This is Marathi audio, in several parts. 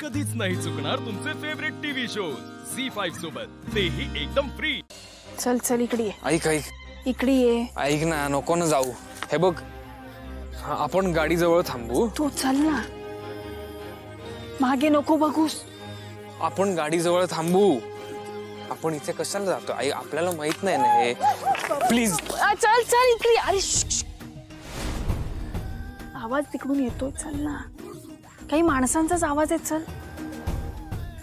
कधीच नाही चुकणार तुमचे फेवरेट टीव्ही शोज झी5 सोबत, तेही एकदम फ्री। चल चल इकडे ये। ऐक ऐक इकडे ये। ऐक ना, नको ना जाऊ। हे बघ, आपण गाडी जवळ थांबू। तू चल ना, मागे नको बघूस। आपण गाडी जवळ थांबू। आपण इथे कशाला जातो? आई, आपल्याला माहित नाही ना हे। प्लीज चल चल इकडे। अरे आवाज तिकडून येतोय, चल ना। काही माणसांचाच आवाज आहे, चल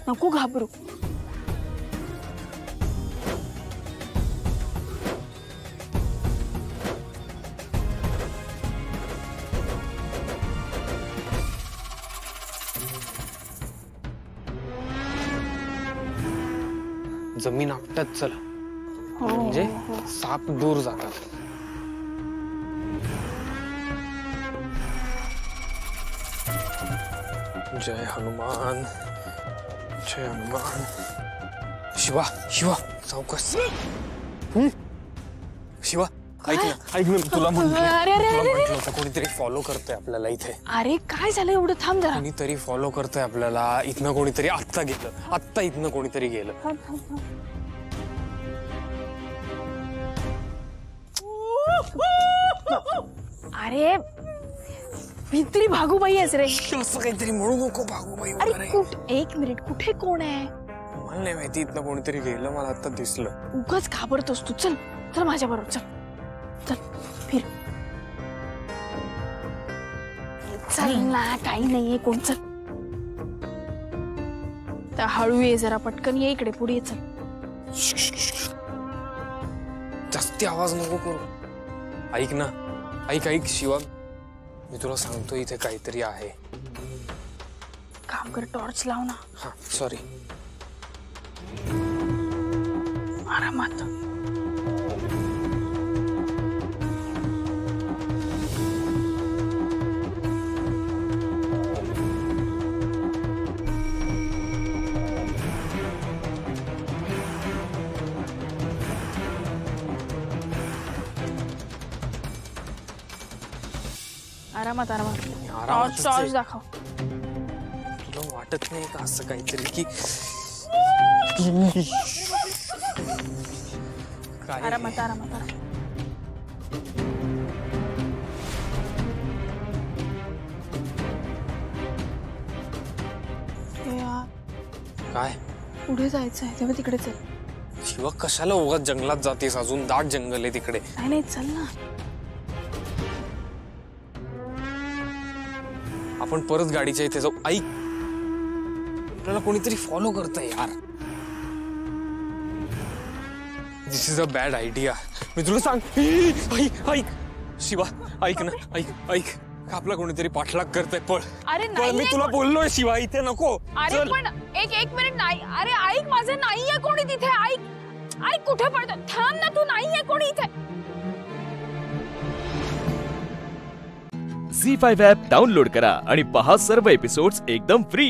नको घाबरू। जमीन आपटत चला, म्हणजे साप दूर जातात। जय हनुमान, जय हनुमान। शिवा शिवा सावकाश। शिवा ऐक ना, तुला म्हटलं कोणीतरी फॉलो करतोय आपल्याला इथे। अरे काय झालं एवढं? थांब जरा। कोणीतरी फॉलो करतोय आपल्याला इथनं। कोणीतरी आत्ता गेलं, आत्ता इथनं कोणीतरी गेलं। अरे भित्री भागूबाई आहेस रे। असं काहीतरी म्हणू नको भागूबाई वगैरे। एक मिनिट, कुठे कोण आहे? मला नाही माहिती, इथनं कोणीतरी गेलं, मला आता दिसलं। उगाच घाबरतोस तू। चल चल माझ्या बरोबर, चल चल फिर। चल ना, काही नाहीये कोण, चल। तर हळू ये जरा, पटकन ये इकडे, पुढे ये, चल। जास्ती आवाज नको करू। ऐक ना, ऐक ऐक शिवा, मी तुला सांगतो इथे काहीतरी आहे। काम कर, टॉर्च लाव ना। हाँ सॉरी। आरामात। आरामात आरामात। टॉर्च दाखव। तुला वाटत नाही का असं काहीतरी की आरामात आरामात। काय पुढे जायचं आहे तेव्हा तिकडे चल। शिवा कशाला उगाच जंगलात जातेस? अजून दाट जंगल आहे तिकडे। नाही नाही, चल ना। आपण परत गाडीच्या इथे जाऊ। ऐक, आपल्याला कोणीतरी फॉलो करतंय यार। दिस इज अ बॅड आयडिया, मी तुला सांग। ऐक शिवा, ऐक ना, ऐक आपला कोणीतरी पाठलाग करतंय, पळ। अरे पळ, नाही, मी तुला बोललोय शिवा, इथे नको। अरे पण एक मिनिट, नाही। अरे ऐक, माझं नाहीये कोणी तिथे। ऐक कुठे पडतो? थांब ना तू, नाहीये कोणी इथे। झी5 ॲप डाउनलोड करा आणि पहा सर्व एपिसोड्स एकदम फ्री।